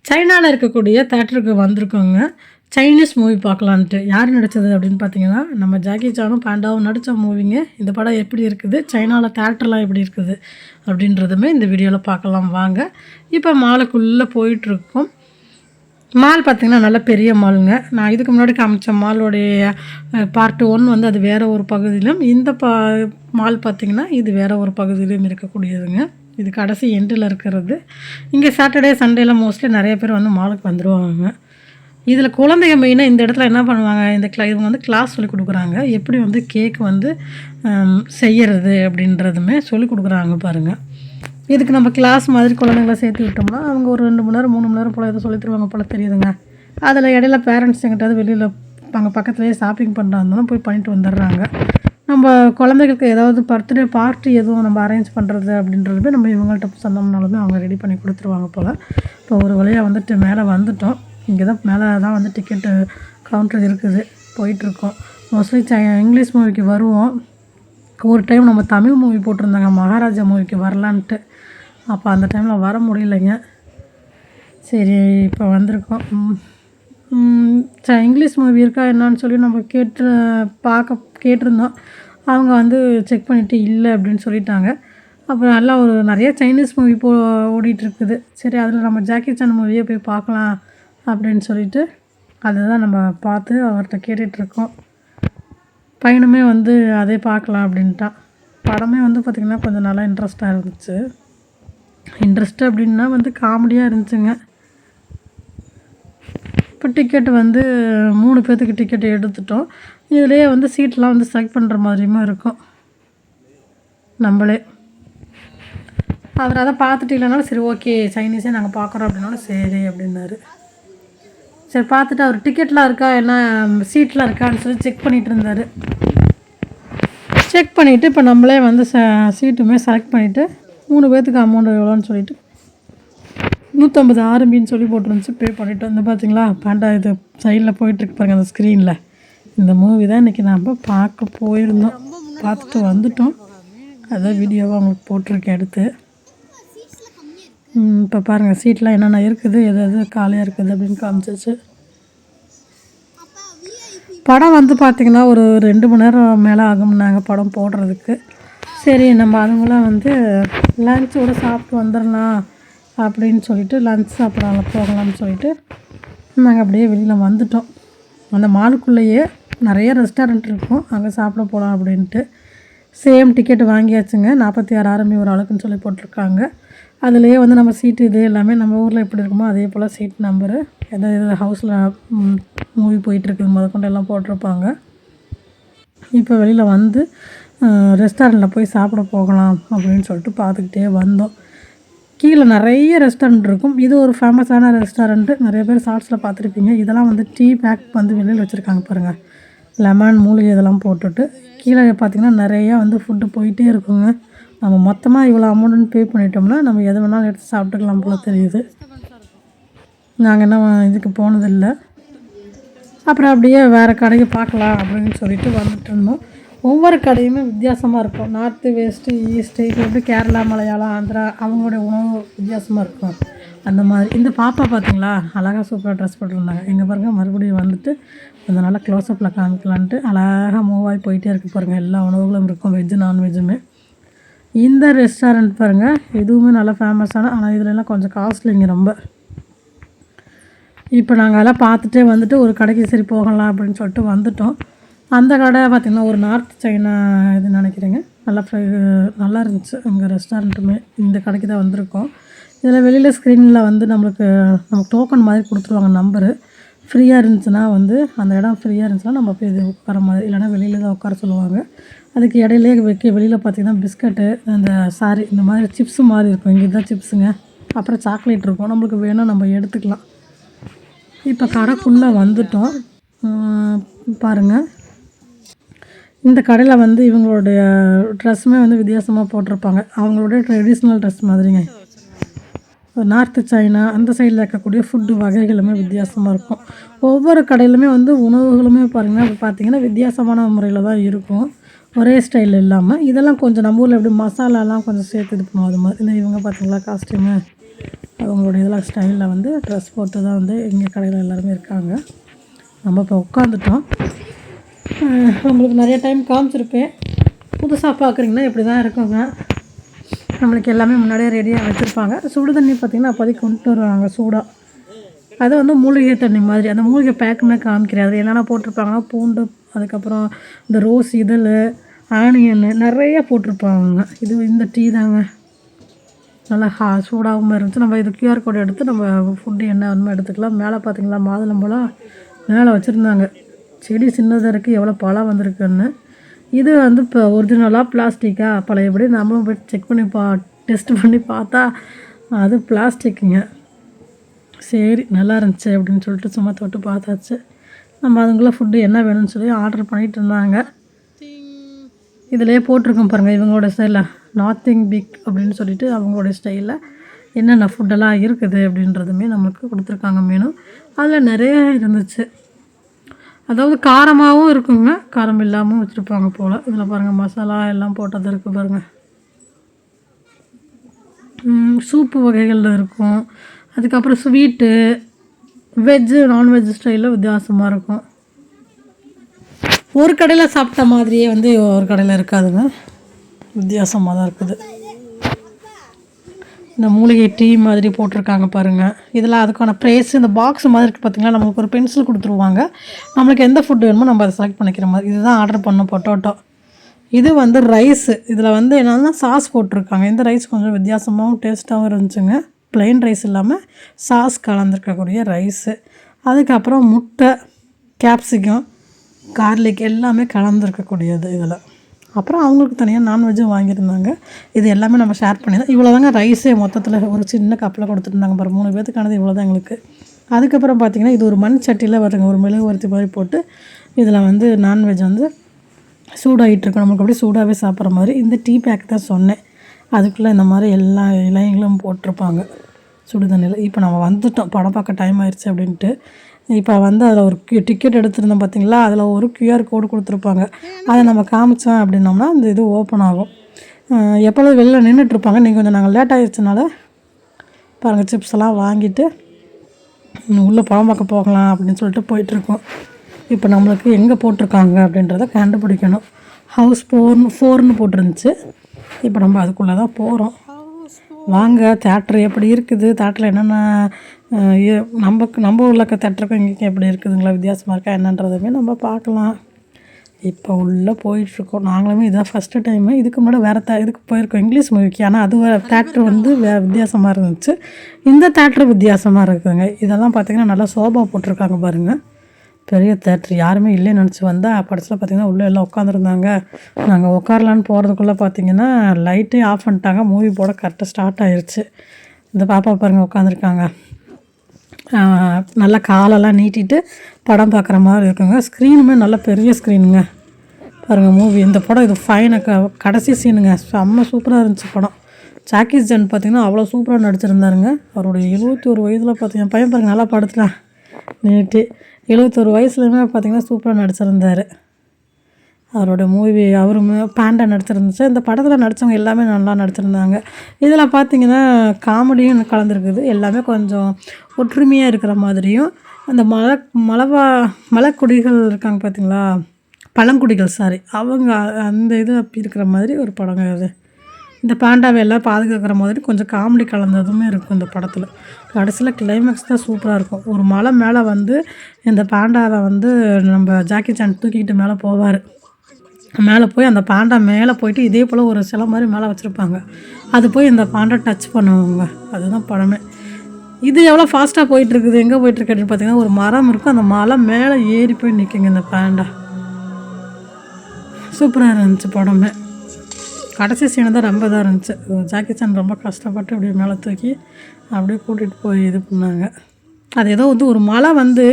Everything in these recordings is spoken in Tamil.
சைனாவில் இருக்கக்கூடிய தேட்டருக்கு வந்திருக்கோங்க. Chinese movie பார்க்கலான்ட்டு. யார் நடித்தது அப்படின்னு பார்த்தீங்கன்னா, நம்ம ஜாக்கி சானும் பாண்டாவும் நடித்த மூவிங்க. இந்த படம் எப்படி இருக்குது, சைனாவில் தேட்டர்லாம் எப்படி இருக்குது அப்படின்றதுமே இந்த வீடியோவில் பார்க்கலாம் வாங்க. இப்போ மாலுக்குள்ளே போயிட்டுருக்கோம். மால் பார்த்திங்கன்னா நல்ல பெரிய மாலுங்க. நான் இதுக்கு முன்னாடி காமிச்ச மாலோடைய பார்ட் 1 வந்து அது வேறு ஒரு பகுதியிலும், இந்த மால் பார்த்திங்கன்னா இது வேறு ஒரு பகுதியிலும் இருக்கக்கூடியதுங்க. இது கடைசி எண்டில் இருக்கிறது. இங்கே சாட்டர்டே சண்டேலாம் மோஸ்ட்லி நிறைய பேர் வந்து மாலுக்கு வந்துடுவாங்க. இதில் குழந்தைங்க மெயினாக இந்த இடத்துல என்ன பண்ணுவாங்க, இவங்க வந்து கிளாஸ் சொல்லிக் கொடுக்குறாங்க. எப்படி வந்து கேக் வந்து செய்கிறது அப்படின்றதுமே சொல்லிக் கொடுக்குறாங்க பாருங்கள். இதுக்கு நம்ம கிளாஸ் மாதிரி குழந்தைங்கள சேர்த்து விட்டோம்னா அவங்க ஒரு 2 மணி நேரம் 3 மணி நேரம் போல் எதுவும் சொல்லி தருவாங்க போல் தெரியுதுங்க. அதில் இடையில பேரண்ட்ஸ் எங்கிட்டாவது வெளியில் அங்கே பக்கத்துலேயே ஷாப்பிங் பண்ணுறாருந்தாலும் போய் பண்ணிட்டு வந்துடுறாங்க. நம்ம குழந்தைகளுக்கு ஏதாவது பர்த்டே பார்ட்டி எதுவும் நம்ம அரேஞ்ச் பண்ணுறது அப்படின்றதுமே நம்ம இவங்கள்ட்ட சொன்னோம்னாலுமே அவங்க ரெடி பண்ணி கொடுத்துருவாங்க போல். இப்போ ஒரு வழியாக வந்துட்டு மேலே வந்துட்டோம். இங்கே தான் மேலே தான் வந்து டிக்கெட்டு கவுண்டர் இருக்குது, போயிட்டுருக்கோம். மோஸ்ட்லி இங்கிலீஷ் மூவிக்கு வருவோம். ஒரு டைம் நம்ம தமிழ் மூவி போட்டிருந்தாங்க, மகாராஜா மூவிக்கு வரலான்ட்டு. அப்போ அந்த டைமில் வர முடியலைங்க. சரி இப்போ வந்திருக்கோம். இங்கிலீஷ் மூவி இருக்கா என்னான்னு சொல்லி நம்ம கேட்டிருந்தோம். அவங்க வந்து செக் பண்ணிவிட்டு இல்லை அப்படின்னு சொல்லிட்டாங்க. அப்புறம் நல்லா ஒரு நிறைய சைனீஸ் மூவி ஓடிட்டுருக்குது. சரி அதில் நம்ம ஜாக்கி சான் மூவியே போய் பார்க்கலாம் அப்படின்னு சொல்லிட்டு அதுதான் நம்ம பார்த்து அவர்கிட்ட கேட்டுட்ருக்கோம். பையனுமே வந்து அதே பார்க்கலாம் அப்படின்ட்டான். படமே வந்து பார்த்திங்கன்னா கொஞ்சம் நல்லா இன்ட்ரெஸ்ட்டாக இருந்துச்சு. இன்ட்ரெஸ்ட்டு அப்படின்னா வந்து காமெடியாக இருந்துச்சுங்க. இப்போ டிக்கெட்டு வந்து 3 பேர்த்துக்கு டிக்கெட் எடுத்துட்டோம். இதிலே வந்து சீட்லாம் வந்து செலக்ட் பண்ணுற மாதிரியுமே இருக்கும். நம்மளே அவர் அதை பார்த்துட்டு இல்லைனாலும் சரி ஓகே சைனீஸே நாங்கள் பார்க்குறோம் அப்படின்னாலும் சரி அப்படின்னாரு. சரி பார்த்துட்டு அவர் டிக்கெட்லாம் இருக்கா என்ன சீட்லாம் இருக்கான்னு சொல்லி செக் பண்ணிகிட்டு இருந்தார். செக் பண்ணிவிட்டு இப்போ நம்மளே வந்து சீட்டுமே செலக்ட் பண்ணிவிட்டு 3 பேர்த்துக்கு அமௌண்ட் எவ்வளோன்னு சொல்லிவிட்டு 150 ஆர்எம்பின்னு சொல்லி போட்டுருந்துச்சு. பே பண்ணிவிட்டு வந்து பார்த்தீங்களா பாண்டா இது சைடில் போயிட்டுருக்கு பாருங்கள் அந்த ஸ்க்ரீனில். இந்த மூவி தான் இன்றைக்கி நம்ம பார்க்க போயிருந்தோம். பார்த்துட்டு வந்துட்டோம். அதான் வீடியோவை அவங்களுக்கு போட்டிருக்கேன் எடுத்து. இப்போ பாருங்கள் சீட்லாம் என்னென்ன இருக்குது, எது எது காலியாக இருக்குது அப்படின்னு காமிச்சிச்சு. படம் வந்து பார்த்திங்கன்னா ஒரு 2 மணி நேரம் மேலே ஆகும்னாங்க படம் போடுறதுக்கு. சரி நம்ம அதுங்களாம் வந்து லன்ச்சோடு சாப்பிட்டு வந்துடலாம் அப்படின்னு சொல்லிட்டு லன்ச் சாப்பிட போகலாம்னு சொல்லிட்டு நாங்கள் அப்படியே வெளியில் வந்துட்டோம். அந்த மாலுக்குள்ளேயே நிறைய ரெஸ்டாரண்ட் இருக்கும், அங்கே சாப்பிட போகலாம் அப்படின்ட்டு. Same ticket வாங்கியாச்சுங்க. 46 ஆர்எம்பி ஒரு ஆளுக்குன்னு சொல்லி போட்டிருக்காங்க. அதுலேயே வந்து நம்ம சீட்டு இது எல்லாமே நம்ம ஊரில் எப்படி இருக்குமோ அதே போல் சீட் நம்பரு எதாவது ஹவுஸில் மூவி போயிட்டுருக்குது முதற்கொண்டு எல்லாம் போட்டிருப்பாங்க. இப்போ வெளியில் வந்து ரெஸ்டாரண்ட்டில் போய் சாப்பிட போகலாம் அப்படின்னு சொல்லிட்டு பார்த்துக்கிட்டே வந்தோம். கீழே நிறைய ரெஸ்டாரண்ட் இருக்கும். இது ஒரு ஃபேமஸான ரெஸ்டாரண்ட்டு, நிறைய பேர் ஷார்ட்ஸில் பார்த்துருப்பீங்க. இதெல்லாம் வந்து டீ பேக் வந்து வெளியில் வச்சுருக்காங்க பாருங்கள், லெமன் மூலிகை இதெல்லாம் போட்டுட்டு. கீழே பார்த்திங்கன்னா நிறையா வந்து ஃபுட்டு போயிட்டே இருக்குங்க. நம்ம மொத்தமாக இவ்வளோ அமௌண்ட்டுன்னு பே பண்ணிட்டோம்னா நம்ம எது வேணாலும் எடுத்து சாப்பிட்டுக்கலாம் போல் தெரியுது. நாங்கள் என்ன இதுக்கு போனதில்லை. அப்புறம் அப்படியே வேறு கடைக்கு பார்க்கலாம் அப்படின்னு சொல்லிட்டு வந்துட்டு இருந்தோம். ஒவ்வொரு கடையுமே வித்தியாசமாக இருக்கும். நார்த்து வெஸ்ட்டு ஈஸ்ட்டு இப்போ எப்படி கேரளா மலையாளம் ஆந்திரா அவங்களுடைய உணவு வித்தியாசமாக இருக்கும். அந்த மாதிரி இந்த பாப்பா பார்த்திங்களா அழகாக சூப்பராக ட்ரெஸ் போட்டிருந்தாங்க. எங்கே பாருங்கள் மறுபடியும் வந்துட்டு கொஞ்சம் நல்லா க்ளோஸ்அப்பில் காமிக்கலான்ட்டு அழகாக மூவ் ஆகி போயிட்டே இருக்குது பாருங்கள். எல்லா உணவுகளும் இருக்கும், வெஜ்ஜு நான்வெஜ்ஜுமே. இந்த ரெஸ்டாரண்ட் பாருங்கள் எதுவுமே நல்லா ஃபேமஸான, ஆனால் இதுலலாம் கொஞ்சம் காஸ்ட்லிங்க ரொம்ப. இப்போ நாங்கள் எல்லாம் பார்த்துட்டே வந்துட்டு ஒரு கடைக்கு சரி போகலாம் அப்படின்னு சொல்லிட்டு வந்துட்டோம். அந்த கடை பார்த்திங்கன்னா ஒரு நார்த் சைனா இது நினைக்கிறேங்க. நல்லா இருந்துச்சு எங்கள் ரெஸ்டாரண்ட்டுமே. இந்த கடைக்கு தான் வந்திருக்கோம். இதில் வெளியில் ஸ்க்ரீனில் வந்து நமக்கு டோக்கன் மாதிரி கொடுத்துருவாங்க நம்பரு. ஃப்ரீயாக இருந்துச்சுன்னா வந்து அந்த இடம் ஃப்ரீயாக இருந்துச்சுன்னா நம்ம போய் இது உட்கார மாதிரி, இல்லைனா வெளியில் தான் உட்கார சொல்லுவாங்க. அதுக்கு இடையிலே வெளியில் பார்த்திங்கன்னா பிஸ்கட்டு இந்த மாதிரி சிப்ஸு மாதிரி இருக்கும். இங்கே தான் சிப்ஸுங்க. அப்புறம் சாக்லேட் இருக்கும், நம்மளுக்கு வேணும் நம்ம எடுத்துக்கலாம். இப்போ கடைக்குள்ளே வந்துட்டோம். பாருங்கள் இந்த கடையில் வந்து இவங்களுடைய ட்ரெஸ்ஸுமே வந்து வித்தியாசமாக போட்டிருப்பாங்க. அவங்களுடைய ட்ரெடிஷ்னல் ட்ரெஸ் மாதிரிங்க. நார்த்து சைனா அந்த சைடில் இருக்கக்கூடிய ஃபுட்டு வகைகளுமே வித்தியாசமாக இருக்கும். ஒவ்வொரு கடையிலுமே வந்து உணவுகளுமே பார்த்திங்கன்னா வித்தியாசமான முறையில் தான் இருக்கும், ஒரே ஸ்டைல் இல்லாமல். இதெல்லாம் கொஞ்சம் நம்ம ஊரில் எப்படி மசாலாலாம் கொஞ்சம் சேர்த்து இது பண்ணுவோம் அது மாதிரி. இவங்க பார்த்திங்களா காஸ்ட்யூமு அவங்களோட இதில் ஸ்டைலில் வந்து ட்ரெஸ் போட்டு தான் வந்து எங்கள் கடையில் எல்லாருமே இருக்காங்க. நம்ம இப்போ உட்காந்துட்டோம். நம்மளுக்கு நிறைய டைம் காமிச்சிருப்பேன். புதுசாக பார்க்குறீங்கன்னா இப்படி தான் இருக்குங்க. நம்மளுக்கு எல்லாமே முன்னாடியே ரெடியாக வச்சுருப்பாங்க. சுடு தண்ணி பார்த்திங்கன்னா அப்போதைக்கு கொண்டு வருவாங்க சூடாக. அது வந்து மூலிகை தண்ணி மாதிரி. அந்த மூலிகை பேக்குமே காமிக்கிறாரு. என்னென்ன போட்டிருப்பாங்கன்னா பூண்டு, அதுக்கப்புறம் இந்த ரோஸ் இதழ், ஆனியன் நிறைய போட்டிருப்பாங்க. இது இந்த டீ தாங்க நல்லா சூடாகவும் இருந்துச்சு. நம்ம இது QR கோடு எடுத்து நம்ம ஃபுட்டு என்ன வேணுமோ எடுத்துக்கலாம். மேலே பார்த்திங்களா மாதுளம்பழம் மேலே வச்சுருந்தாங்க. செடி சின்னதாக இருக்குது, எவ்வளோ பழம் வந்திருக்குன்னு. இது வந்து இப்போ ஒரிஜினலாக பிளாஸ்டிக்கா பழையபடி நம்மளும் போய் செக் பண்ணி டெஸ்ட் பண்ணி பார்த்தா அது பிளாஸ்டிக்குங்க. சரி நல்லா இருந்துச்சு அப்படின்னு சொல்லிட்டு சும்மா தொட்டு பார்த்தாச்சு. நம்ம அதுக்குள்ளே ஃபுட்டு என்ன வேணும்னு சொல்லி ஆர்டர் பண்ணிகிட்டு இருந்தாங்க. இதிலே போட்டிருக்கோம் பாருங்கள் இவங்களோட ஸ்டைலில் நார்த்திங் பிக் அப்படின்னு சொல்லிட்டு அவங்களோட ஸ்டைலில் என்னென்ன ஃபுட்டெல்லாம் இருக்குது அப்படின்றதுமே நம்மளுக்கு கொடுத்துருக்காங்க மெனு. அதில் நிறைய இருந்துச்சு. அதாவது காரமாகவும் இருக்குங்க, காரம் இல்லாமல் வச்சுருப்பாங்க போல். இதில் பாருங்கள் மசாலா எல்லாம் போட்டது இருக்குது பாருங்கள். சூப்பு வகைகளில் இருக்கும். அதுக்கப்புறம் ஸ்வீட்டு, வெஜ்ஜு, நான்வெஜ் ஸ்டைலில் வித்தியாசமாக இருக்கும். ஒரு கடையில் சாப்பிட்ட மாதிரியே வந்து ஒரு கடையில் இருக்காதுங்க, வித்தியாசமாக தான் இருக்குது. இந்த மூலிகை டீ மாதிரி போட்டிருக்காங்க பாருங்கள். இதில் அதுக்கான ப்ரைஸ் இந்த பாக்ஸ் மாதிரி இருக்குது பார்த்திங்களா. நமக்கு ஒரு பென்சில் கொடுத்துருவாங்க. நம்மளுக்கு எந்த ஃபுட் வேணுமோ நம்ம அதை செலக்ட் பண்ணிக்கிற மாதிரி. இதுதான் ஆர்டர் பண்ணோம் பொட்டோட்டோ. இது வந்து ரைஸு. இதில் வந்து என்னென்னா சாஸ் போட்டிருக்காங்க. இந்த ரைஸ் கொஞ்சம் வித்தியாசமாகவும் டேஸ்ட்டாகவும் இருந்துச்சுங்க. ப்ளைன் ரைஸ் இல்லாமல் சாஸ் கலந்துருக்கக்கூடிய ரைஸு. அதுக்கப்புறம் முட்டை, கேப்சிகம், கார்லிக் எல்லாமே கலந்துருக்கக்கூடியது இதில். அப்புறம் அவங்களுக்கு தனியாக நான்வெஜ்ஜும் வாங்கியிருந்தாங்க. இது எல்லாமே நம்ம ஷேர் பண்ணி தான் இவ்வளோ தாங்க ரைஸே மொத்தத்தில் ஒரு சின்ன கப்பில் கொடுத்துருந்தாங்க பாரு. 3 பேத்துக்கானது இவ்வளோ தான் எங்களுக்கு. அதுக்கப்புறம் பார்த்திங்கன்னா இது ஒரு மண் சட்டியில் வருங்க, ஒரு மெழுகுவர்த்தி மாதிரி போட்டு இதில் வந்து நான்வெஜ் வந்து சூடாகிட்டுருக்கோம். நமக்கு அப்படியே சூடாகவே சாப்பிட்ற மாதிரி. இந்த டீ பேக் தான் சொன்னேன், அதுக்குள்ளே இந்த மாதிரி எல்லா இலைகளும் போட்டிருப்பாங்க சுடு தண்ணியில். இப்போ நம்ம வந்துட்டோம், படம் பார்க்க டைம் ஆயிடுச்சு அப்படின்ட்டு. இப்போ வந்து அதில் ஒரு டிக்கெட் எடுத்துருந்தோம் பார்த்திங்களா, அதில் ஒரு QR கோடு கொடுத்துருப்பாங்க. அதை நம்ம காமிச்சோம் அப்படின்னோம்னா அந்த இது ஓப்பன் ஆகும். எப்பொழுது வெளில நின்றுட்டுருப்பாங்க. நீங்கள் கொஞ்சம் நாங்கள் லேட் ஆகிடுச்சனால பாருங்கள் சிப்ஸ் எல்லாம் வாங்கிட்டு உள்ளே படம் பார்க்க போகலாம் அப்படின்னு சொல்லிட்டு போயிட்டுருக்கோம். இப்போ நம்மளுக்கு எங்கே போட்டிருக்காங்க அப்படின்றத கண்டுபிடிக்கணும். ஹவுஸ் 4ன்னு போட்டிருந்துச்சு. இப்போ நம்ம அதுக்குள்ளே தான் போகிறோம். வாங்க, தேட்ரு எப்படி இருக்குது, தேட்டரில் என்னென்ன நம்ம உள்ள தேட்டருக்கும் இங்கேயும் எப்படி இருக்குதுங்களா, வித்தியாசமாக இருக்கா என்னன்றதுமே நம்ம பார்க்கலாம். இப்போ உள்ளே போயிட்டுருக்கோம். நாங்களுமே இதான் ஃபஸ்ட்டு டைமு. இதுக்கு முன்னாடி வேறு இதுக்கு போயிருக்கோம் இங்கிலீஷ் மூவிக்கு. ஆனால் அது தேட்ரு வந்து வித்தியாசமாக இருந்துச்சு. இந்த தேட்ரு வித்தியாசமாக இருக்குதுங்க. இதெல்லாம் பார்த்திங்கன்னா நல்லா சோபா போட்டிருக்காங்க பாருங்கள். பெரிய தேட்ரு, யாருமே இல்லைன்னு நினச்சி வந்தால் படத்தில் பார்த்திங்கன்னா உள்ளே எல்லாம் உட்காந்துருந்தாங்க. நாங்கள் உட்காரலான்னு போகிறதுக்குள்ளே பார்த்திங்கன்னா லைட்டே ஆஃப் பண்ணிட்டாங்க. மூவி போட கரெக்டாக ஸ்டார்ட் ஆகிடுச்சு. இந்த பாப்பா பாருங்கள் உட்காந்துருக்காங்க. நல்லா காலெல்லாம் நீட்டிட்டு படம் பார்க்குற மாதிரி இருக்குங்க. ஸ்க்ரீனுமே நல்ல பெரிய ஸ்க்ரீனுங்க பாருங்கள். மூவி இந்த படம் இது கடைசி சீனுங்க. செம்ம சூப்பராக இருந்துச்சு படம். ஜாக்கி சான் பார்த்திங்கன்னா அவ்வளோ சூப்பராக நடிச்சிருந்தாருங்க. அவருடைய 71 வயதில் பார்த்திங்கன்னா பையன் பாருங்கள் நல்லா படத்தில் நீட்டு 71 வயசுலையுமே பார்த்திங்கன்னா சூப்பராக நடிச்சிருந்தார். அவரோட மூவி அவருமே பேண்டா நடிச்சிருந்துச்சு. இந்த படத்தில் நடித்தவங்க எல்லாமே நல்லா நடிச்சிருந்தாங்க. இதில் பார்த்திங்கன்னா காமெடியும் கலந்துருக்குது. எல்லாமே கொஞ்சம் ஒற்றுமையாக இருக்கிற மாதிரியும், அந்த மலைக்குடிகள் இருக்காங்க பார்த்திங்களா, பழங்குடிகள் அவங்க அந்த இது அப்படி இருக்கிற மாதிரி ஒரு படங்க அது. இந்த பாண்டாவை எல்லாம் பாதுகாக்கிற மாதிரி கொஞ்சம் காமெடி கலந்ததுமே இருக்கும் இந்த படத்தில். கடைசியில் கிளைமேக்ஸ் தான் சூப்பராக இருக்கும். ஒரு மலை மேலே வந்து இந்த பாண்டாவை வந்து நம்ம ஜாக்கி சான் தூக்கிக்கிட்டு மேலே போவார். மேலே போய் அந்த பாண்டா மேலே போயிட்டு இதே போல் ஒரு சிலை மாதிரி மேலே வச்சுருப்பாங்க. அது போய் இந்த பாண்டா டச் பண்ணுவாங்க. அதுதான் படமே. இது எவ்வளோ ஃபாஸ்ட்டாக போயிட்டுருக்குது, எங்கே போயிட்டுருக்கு அப்படின்னு பார்த்தீங்கன்னா ஒரு மரம் இருக்கும். அந்த மலை மேலே ஏறி போய் நிற்குங்க இந்த பாண்டா. சூப்பராக இருந்துச்சு படமே. கடைசி சீனு தான் ரொம்ப இதாக இருந்துச்சு. ஜாக்கி சான் ரொம்ப கஷ்டப்பட்டு அப்படியே மேலே தூக்கி அப்படியே கூட்டிகிட்டு போய் இது பண்ணாங்க. அது ஏதோ வந்து ஒரு மலை வந்து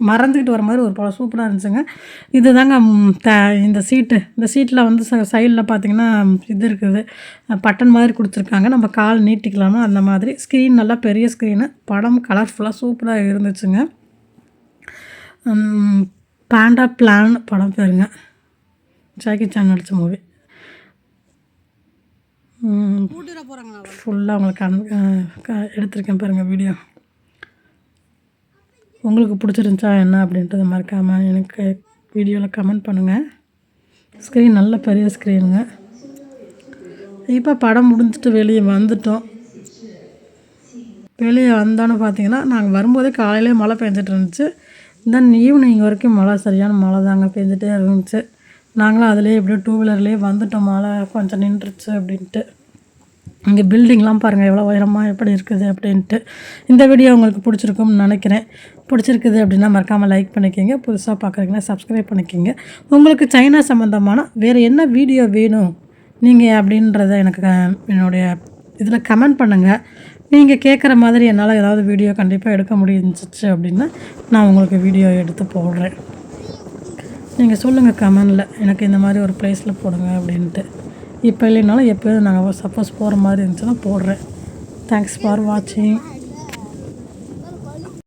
மறந்துக்கிட்டு வர மாதிரி ஒரு படம் சூப்பராக இருந்துச்சுங்க. இது தாங்க இந்த சீட்டில் வந்து சைடில் பார்த்திங்கன்னா இது இருக்குது, பட்டன் மாதிரி கொடுத்துருக்காங்க. நம்ம கால் நீட்டிக்கலாமா அந்த மாதிரி. ஸ்க்ரீன் நல்லா பெரிய ஸ்க்ரீனு. படம் கலர்ஃபுல்லாக சூப்பராக இருந்துச்சுங்க. பாண்டா பிளான் படம் பேருங்க. ஜாக்கி சான் நடித்த மூவி. ஃபுல்லாக உங்களுக்கு எடுத்திருக்கேன் பாருங்கள் வீடியோ. உங்களுக்கு பிடிச்சிருந்துச்சா என்ன அப்படின்றத மறக்காமல் எனக்கு வீடியோவில் கமெண்ட் பண்ணுங்கள். ஸ்க்ரீன் நல்ல பெரிய ஸ்க்ரீனுங்க. இப்போ படம் முடிஞ்சிட்டு வெளியே வந்துட்டோம். வெளியே வந்தோன்னு பார்த்தீங்கன்னா நாங்கள் வரும்போதே காலையிலே மழை பெஞ்சிட்டு இருந்துச்சு. தென் ஈவினிங் வரைக்கும் மழை, சரியான மழை தாங்க பெஞ்சிட்டே இருந்துச்சு. நாங்களும் அதிலே எப்படியோ 2 வீலர்லேயே வந்துட்டோம். மழை கொஞ்சம் நின்றுச்சு அப்படின்ட்டு. இங்கே பில்டிங்லாம் பாருங்கள் எவ்வளோ உயரமாக எப்படி இருக்குது அப்படின்ட்டு. இந்த வீடியோ உங்களுக்கு பிடிச்சிருக்கும்னு நினைக்கிறேன். பிடிச்சிருக்குது அப்படின்னா மறக்காமல் லைக் பண்ணிக்கோங்க. புதுசாக பார்க்குறீங்கன்னா சப்ஸ்கிரைப் பண்ணிக்கோங்க. உங்களுக்கு சைனா சம்மந்தமான வேறு என்ன வீடியோ வேணும் நீங்கள் அப்படின்றத எனக்கு என்னுடைய இதில் கமெண்ட் பண்ணுங்கள். நீங்கள் கேட்குற மாதிரி என்னால் ஏதாவது வீடியோ கண்டிப்பாக எடுக்க முடிஞ்சிச்சு அப்படின்னா நான் உங்களுக்கு வீடியோ எடுத்து போடுறேன். நீங்கள் சொல்லுங்கள் கமெண்டில் எனக்கு இந்த மாதிரி ஒரு ப்ளேஸில் போடுங்க அப்படின்ட்டு. இப்போ இல்லைனாலும் எப்போயும் நாங்கள் சப்போஸ் போகிற மாதிரி இருந்துச்சுன்னா போடுறேன். தேங்க்ஸ் ஃபார் வாட்சிங்.